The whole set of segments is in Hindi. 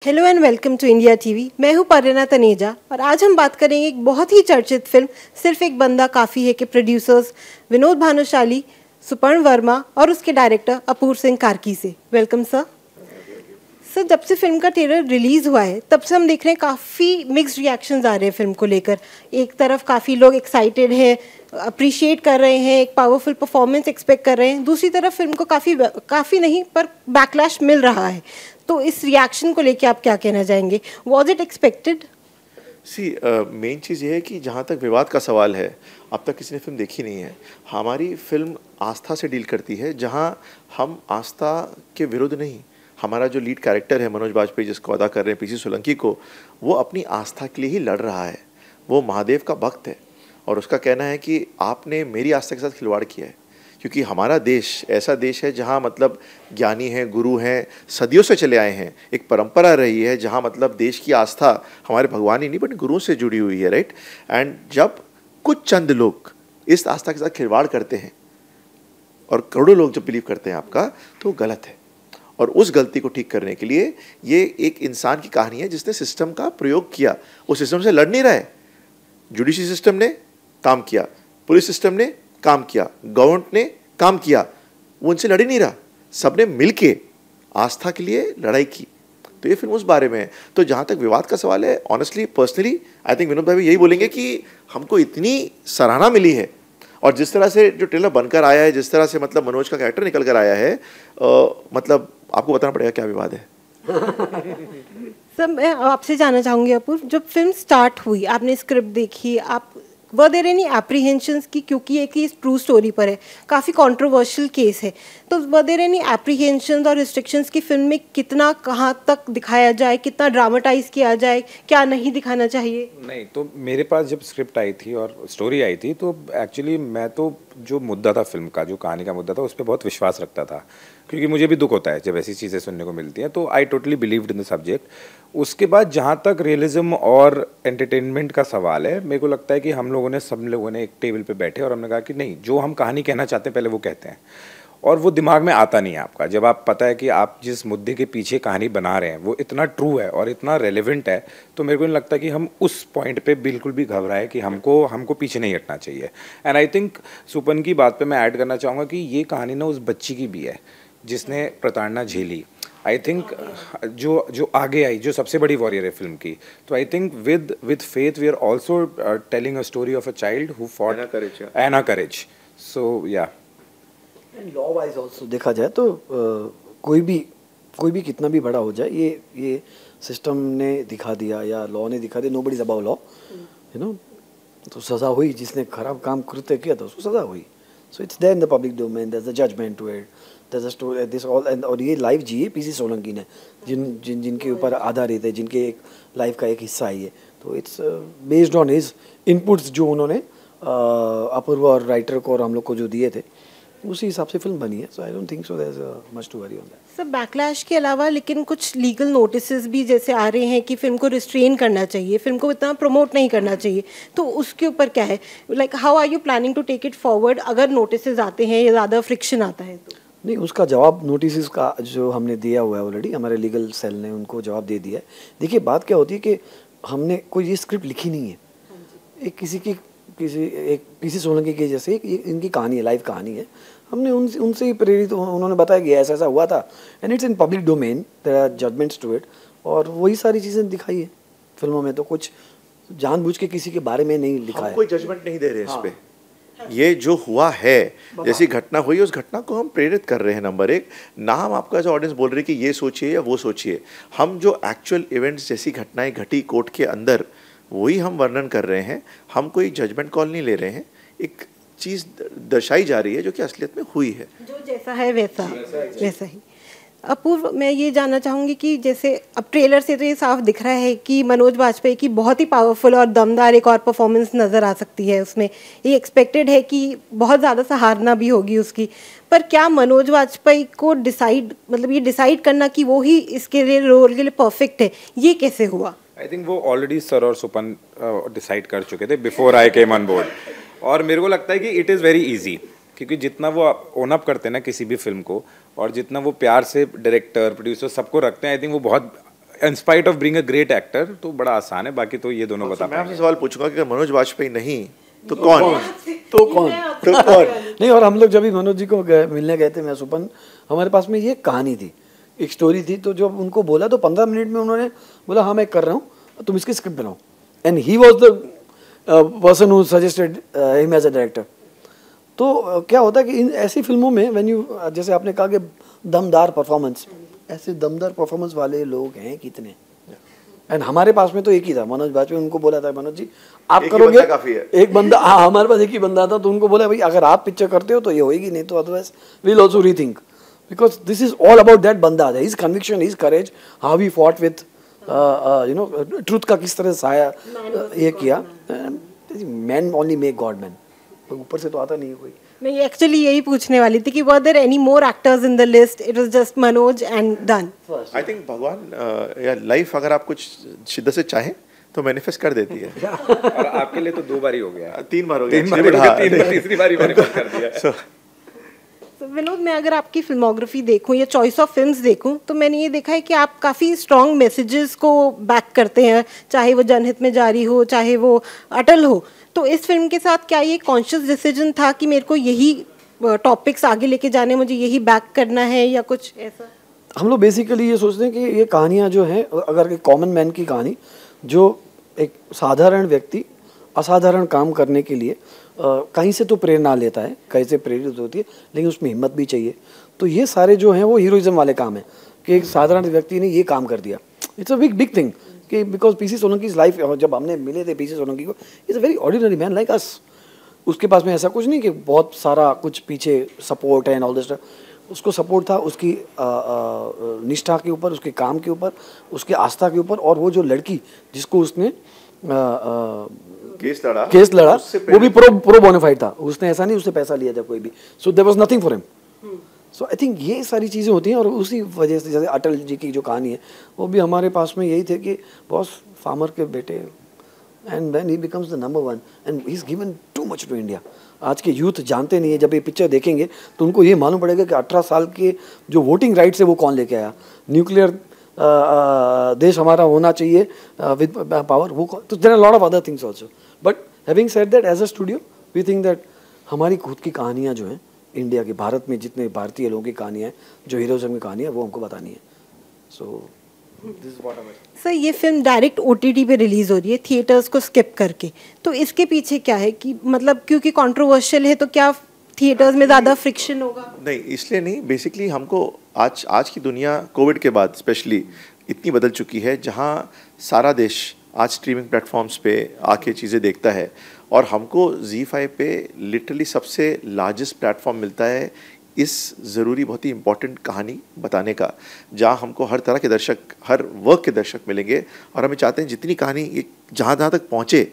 Hello and welcome to India TV. मैं हूं परिणा तनेजा और आज हम बात करेंगे एक बहुत ही चर्चित फिल्म सिर्फ एक बंदा काफ़ी है के प्रोड्यूसर्स विनोद भानुशाली, सुपर्ण वर्मा और उसके डायरेक्टर अपूर्व सिंह कार्की से। Welcome sir. सर, जब से फिल्म का ट्रेलर रिलीज़ हुआ है तब से हम देख रहे हैं काफ़ी मिक्स्ड रिएक्शंस आ रहे हैं फिल्म को लेकर। एक तरफ काफ़ी लोग एक्साइटेड हैं, अप्रिशिएट कर रहे हैं, एक पावरफुल परफॉर्मेंस एक्सपेक्ट कर रहे हैं। दूसरी तरफ फिल्म को काफ़ी नहीं पर बैकलैश मिल रहा है। तो इस रिएक्शन को लेके आप क्या कहना चाहेंगे? Was it expected? मेन चीज़ ये है कि जहाँ तक विवाद का सवाल है, अब तक किसी ने फिल्म देखी नहीं है। हमारी फिल्म आस्था से डील करती है, जहाँ हम आस्था के विरुद्ध नहीं। हमारा जो लीड कैरेक्टर है मनोज बाजपेयी, जिसको अदा कर रहे हैं पीसी सोलंकी को, वो अपनी आस्था के लिए ही लड़ रहा है। वो महादेव का भक्त है और उसका कहना है कि आपने मेरी आस्था के साथ खिलवाड़ किया है। क्योंकि हमारा देश ऐसा देश है जहाँ मतलब ज्ञानी हैं, गुरु हैं, सदियों से चले आए हैं। एक परंपरा रही है जहाँ मतलब देश की आस्था हमारे भगवान ही नहीं बट गुरुओं से जुड़ी हुई है, राइट। एंड जब कुछ चंद लोग इस आस्था के साथ खिलवाड़ करते हैं और करोड़ों लोग जब बिलीव करते हैं आपका, तो गलत है। और उस गलती को ठीक करने के लिए ये एक इंसान की कहानी है जिसने सिस्टम का प्रयोग किया। उस सिस्टम से लड़ नहीं रहा है। जुडिशरी सिस्टम ने काम किया, पुलिस सिस्टम ने काम किया, गवर्नमेंट ने काम किया, वो उनसे लड़ ही नहीं रहा। सबने मिलके आस्था के लिए लड़ाई की। तो ये फिल्म उस बारे में है। तो जहाँ तक विवाद का सवाल है, honestly personally I think Vinod भाई भी यही बोलेंगे कि हमको इतनी सराहना मिली है और जिस तरह से जो ट्रेलर बनकर आया है, जिस तरह से मतलब मनोज का कैरेक्टर निकल कर आया है, मतलब आपको बताना पड़ेगा क्या विवाद है। सर, मैं आपसे जानना चाहूँगी अपूर्व, जब फिल्म स्टार्ट हुई, आपने स्क्रिप्ट देखी, आप वर देयर एनी एप्रीहेंशंस की, क्योंकि एक ही ट्रू स्टोरी पर है, काफ़ी कंट्रोवर्शियल केस है, तो वर देयर एनी एप्रीहेंशंस और रिस्ट्रिक्शंस की फिल्म में कितना कहाँ तक दिखाया जाए, कितना ड्रामेटाइज किया जाए, क्या नहीं दिखाना चाहिए? नहीं, तो मेरे पास जब स्क्रिप्ट आई थी और स्टोरी आई थी तो एक्चुअली मैं तो जो मुद्दा था फिल्म का, जो कहानी का मुद्दा था, उस पर बहुत विश्वास रखता था। क्योंकि मुझे भी दुख होता है जब ऐसी चीज़ें सुनने को मिलती हैं। तो I totally believed in the subject. उसके बाद जहाँ तक रियलिज्म और एंटरटेनमेंट का सवाल है, मेरे को लगता है कि सब लोगों ने एक टेबल पे बैठे और हमने कहा कि नहीं, जो हम कहानी कहना चाहते हैं पहले वो कहते हैं। और वो दिमाग में आता नहीं है आपका, जब आप पता है कि आप जिस मुद्दे के पीछे कहानी बना रहे हैं वो इतना ट्रू है और इतना रेलेवेंट है, तो मेरे को नहीं लगता कि हम उस पॉइंट पे बिल्कुल भी घबराए कि हमको पीछे नहीं हटना चाहिए। एंड आई थिंक सुपन की बात पे मैं ऐड करना चाहूँगा कि ये कहानी ना उस बच्ची की भी है जिसने प्रताड़ना झेली। आई थिंक जो आगे आई, जो सबसे बड़ी वॉरियर है फिल्म की, तो I think with faith we are also telling a story of a child who fought एना courage. So yeah law wise also देखा जाए तो कोई भी कितना भी बड़ा हो जाए, ये सिस्टम ने दिखा दिया या लॉ ने दिखा दिया, nobody is above law, you know. तो सज़ा हुई, जिसने खराब काम कृत्य किया था उसको सज़ा हुई। So it's there in the public domain, there is a judgment to it, there is a story this all. And और ये लाइव जी है पीसी सोलंकी ने, जिनके ऊपर आधारित है, जिनके एक लाइफ का एक हिस्सा है ये। तो it's based on his inputs जो उन्होंने अपूर्व और राइटर को और हम लोग को जो दिए थे, उसी हिसाब से फिल्म बनी है। So I don't think so there is much to worry on that. Sir, backlash के अलावा लेकिन कुछ लीगल नोटिसेस भी जैसे आ रहे हैं कि फिल्म को रिस्ट्रेन करना चाहिए, फिल्म को इतना प्रमोट नहीं करना चाहिए, तो उसके ऊपर क्या है? Like how are you planning to take it forward अगर नोटिसेस आते हैं या ज़्यादा फ्रिक्शन आता है तो? नहीं, उसका जवाब नोटिस का जो हमने दिया हुआ है ऑलरेडी, हमारे लीगल सेल ने उनको जवाब दे दिया है। देखिए, बात क्या होती है कि हमने कोई ये स्क्रिप्ट लिखी नहीं है। एक एक पीसी सोलंकी की जैसे इनकी कहानी है, लाइव कहानी है। हमने उनसे ही प्रेरित, उन्होंने बताया कि ऐसा ऐसा हुआ था and it's in public domain, there are judgments to it, और वही सारी चीज़ें दिखाई है फिल्मों में। तो कुछ जानबूझ के किसी के बारे में नहीं लिखा है। कोई जजमेंट नहीं दे रहे इस पे। ये जो हुआ है, जैसी घटना हुई, उस घटना को हम प्रेरित कर रहे हैं। नंबर एक, ना हम आपका जो ऑडियंस बोल रहे हैं कि ये सोचिए या वो सोचिए। हम जो एक्चुअल इवेंट्स जैसी घटनाएं घटी कोर्ट के अंदर, वही हम वर्णन कर रहे हैं। हम कोई जजमेंट कॉल नहीं ले रहे हैं। एक चीज़ दर्शाई जा रही है जो कि असलियत में हुई है, जो जैसा है वैसा ही। अपूर्व, मैं ये जानना चाहूँगी कि जैसे अब ट्रेलर से तो ये साफ दिख रहा है कि मनोज बाजपेयी की बहुत ही पावरफुल और दमदार एक और परफॉर्मेंस नज़र आ सकती है उसमें। ये एक्सपेक्टेड है कि बहुत ज़्यादा सराहना भी होगी उसकी, पर क्या मनोज बाजपेयी को ये डिसाइड करना कि वो ही इसके लिए रोल के लिए परफेक्ट है, ये कैसे हुआ? आई थिंक वो ऑलरेडी सर और सुपन डिसाइड कर चुके थे before I came on board. और मेरे को लगता है कि इट इज़ वेरी ईजी, क्योंकि जितना वो ओन अप करते हैं ना किसी भी फिल्म को, और जितना वो प्यार से डायरेक्टर प्रोड्यूसर सबको रखते हैं, आई थिंक वो बहुत in spite of being a great actor तो बड़ा आसान है, बाकी तो ये दोनों बता मैं आपसे पाएंगे। सवाल पूछूंगा कि अगर मनोज वाजपेयी नहीं तो कौन? तो कौन? तो कौन? नहीं, और हम लोग जब भी मनोज जी को मिलने गए थे, मैं सुपन, हमारे पास में ये कहानी थी, एक स्टोरी थी। तो जब उनको बोला तो 15 मिनट में उन्होंने बोला हाँ मैं कर रहा हूँ, तुम इसकी स्क्रिप्ट बनाओ। And he was the person who suggested him as a director. तो क्या होता है कि इन ऐसी फिल्मों में व्हेन यू, जैसे आपने कहा कि दमदार परफॉर्मेंस, ऐसे दमदार परफॉर्मेंस वाले लोग हैं कितने। एंड हमारे पास में तो एक ही था, मनोज वाजपेयी। उनको बोला था मनोज जी आप एक ही करोगे, बंदा काफी है। एक बंदा, हाँ हमारे पास एक ही बंदा था। तो उनको बोला भाई अगर आप पिक्चर करते हो तो ये होएगी, नहीं तो otherwise we'll also rethink, because this is all about that बंदा, his conviction, his courage, how he fought with you know truth का किस तरह साया ये किया। Man only make God man, ऊपर से तो आता नहीं है कोई। मैं एक्चुअली यही पूछने वाली थी कि were there any more actors in the list, it was just Manoj and done. I think भगवान या लाइफ अगर आप कुछ शिद्दत से चाहें तो मैनिफेस्ट कर देती है। और आपके लिए तो 2 बार ही हो गया, 3 बार हो गया 3 बार हो गया, 3 बार, तीसरी बार ही मैनिफेस्ट कर दिया। तो विनोद, मैं अगर आपकी फिल्मोग्राफी देखूं या चॉइस ऑफ फिल्म्स देखूं तो मैंने ये देखा है कि आप काफ़ी स्ट्रॉन्ग मैसेजेस को बैक करते हैं, चाहे वो जनहित में जारी हो, चाहे वो अटल हो। तो इस फिल्म के साथ क्या ये कॉन्शियस डिसीजन था कि मेरे को यही टॉपिक्स आगे लेके जाने, मुझे यही बैक करना है, या कुछ ऐसा? हम लोग बेसिकली ये सोचते हैं कि ये कहानियाँ जो हैं, अगर एक कॉमन मैन की कहानी, जो एक साधारण व्यक्ति असाधारण काम करने के लिए कहीं से तो प्रेरणा लेता है, कहीं से प्रेरित होती है, लेकिन उसमें हिम्मत भी चाहिए। तो ये सारे जो हैं वो हीरोइज्म वाले काम हैं कि एक साधारण व्यक्ति ने ये काम कर दिया। इट्स अ बिग थिंग कि बिकॉज पीसी सोलंकी लाइफ, जब हमने मिले थे पीसी सोलंकी को, is a very ordinary man like us. उसके पास में ऐसा कुछ नहीं कि बहुत सारा कुछ पीछे सपोर्ट है एंड ऑल दिस। उसको सपोर्ट था उसकी निष्ठा के ऊपर, उसके काम के ऊपर, उसके आस्था के ऊपर। और वो जो लड़की जिसको उसने केस लड़ा वो भी प्रो बोनाफाइड था। उसने ऐसा नहीं उससे पैसा लिया था कोई भी। So there was nothing for him. So I think ये सारी चीज़ें होती हैं। और उसी वजह से जैसे अटल जी की जो कहानी है वो भी हमारे पास में यही थे कि बॉस फार्मर के बेटे, and when he becomes the number 1 and he is given too much to India. आज के यूथ जानते नहीं है, जब ये पिक्चर देखेंगे तो उनको ये मालूम पड़ेगा कि 18 साल के जो वोटिंग राइट्स है वो कौन लेके आया, न्यूक्लियर देश हमारा होना चाहिए विद पावर, वो तो there are lot of other things also. But having said that, as a studio we think that हमारी खुद की कहानियाँ जो हैं इंडिया की, भारत में जितने भारतीय लोगों की कहानियाँ हैं, जो हीरोज़म की कहानी है, वो हमको बतानी है। So this is what I am. Sir, ये फिल्म डायरेक्ट OTT पे रिलीज हो रही है, थिएटर्स को स्किप करके, तो इसके पीछे क्या है कि मतलब क्योंकि कंट्रोवर्शियल है तो क्या थिएटर्स में ज़्यादा फ्रिक्शन होगा? नहीं, इसलिए नहीं। बेसिकली हमको आज की दुनिया कोविड के बाद स्पेशली इतनी बदल चुकी है, जहाँ सारा देश आज स्ट्रीमिंग प्लेटफॉर्म्स पे आके चीज़ें देखता है। और हमको ZEE5 पे लिटरली सबसे लार्जेस्ट प्लेटफॉर्म मिलता है इस ज़रूरी बहुत ही इम्पोर्टेंट कहानी बताने का, जहाँ हमको हर तरह के दर्शक, हर वर्ग के दर्शक मिलेंगे। और हमें चाहते हैं जितनी कहानी ये जहाँ तक पहुँचे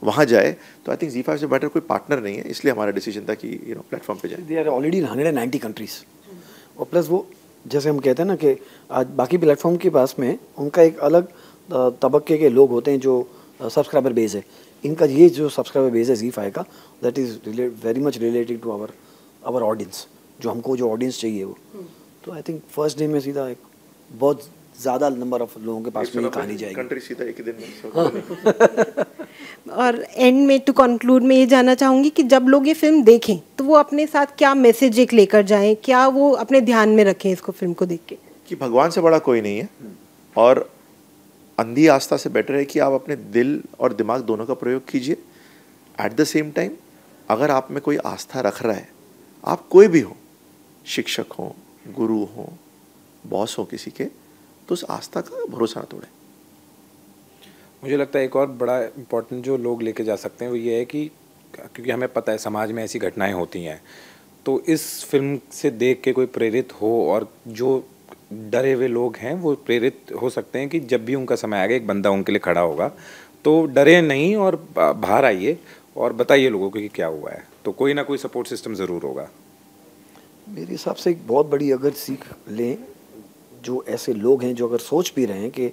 वहाँ जाए। तो आई थिंक ZEE5 से बेटर कोई पार्टनर नहीं है, इसलिए हमारा डिसीजन था कि प्लेटफॉर्म पे जाए। They are already in 190 countries. और प्लस वो जैसे हम कहते हैं ना कि आज बाकी प्लेटफॉर्म के पास में उनका एक अलग तबक्के के लोग होते हैं जो सब्सक्राइबर बेस है। इनका ये जो सब्सक्राइबर बेस है ZEE5 का, that is very much related to our audience, जो हमको जो ऑडियंस चाहिए वो। तो आई थिंक फर्स्ट डे में सीधा एक बहुत ज़्यादा नंबर ऑफ लोगों के पास में ये कहानी जाएगी। कंट्री सीधा एक ही दिन में। और एंड में टू कंक्लूड मैं ये जानना चाहूँगी कि जब लोग ये फिल्म देखें तो वो अपने साथ क्या मैसेज एक लेकर जाएं, क्या वो अपने ध्यान में रखें इसको फिल्म को देख के? कि भगवान से बड़ा कोई नहीं है, और अंधी आस्था से बेटर है कि आप अपने दिल और दिमाग दोनों का प्रयोग कीजिए। एट द सेम टाइम अगर आप में कोई आस्था रख रहा है, आप कोई भी हो, शिक्षक हो, गुरु हो, बॉस हो किसी के, तो उस आस्था का भरोसा ना तोड़ें। मुझे लगता है एक और बड़ा इम्पोर्टेंट जो लोग लेके जा सकते हैं वो ये है कि क्योंकि हमें पता है समाज में ऐसी घटनाएं होती हैं, तो इस फिल्म से देख के कोई प्रेरित हो, और जो डरे हुए लोग हैं वो प्रेरित हो सकते हैं कि जब भी उनका समय आएगा एक बंदा उनके लिए खड़ा होगा, तो डरे नहीं और बाहर आइए और बताइए लोगों को कि क्या हुआ है। तो कोई ना कोई सपोर्ट सिस्टम ज़रूर होगा। मेरे हिसाब से एक बहुत बड़ी अगर सीख लें, जो ऐसे लोग हैं जो अगर सोच भी रहे हैं कि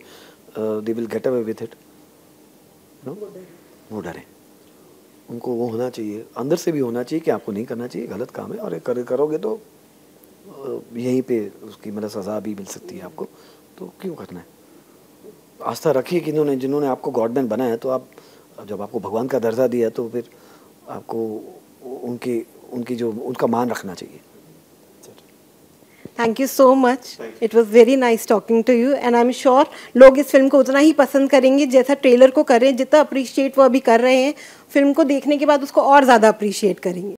they will get away with it, वो डरें। उनको वो होना चाहिए, अंदर से भी होना चाहिए कि आपको नहीं करना चाहिए, गलत काम है, और करोगे तो यहीं पे उसकी मतलब सज़ा भी मिल सकती है आपको, तो क्यों करना है। आस्था रखिए कि जिन्होंने आपको गॉडमैन बनाया, तो आप जब आपको भगवान का दर्जा दिया तो फिर आपको उनका मान रखना चाहिए। Thank you so much, it was very nice talking to you and I am sure लोग इस फिल्म को उतना ही पसंद करेंगे जैसा ट्रेलर को कर रहे हैं, जितना अप्रिशिएट वो अभी कर रहे हैं, फिल्म को देखने के बाद उसको और ज़्यादा अप्रिशिएट करेंगे।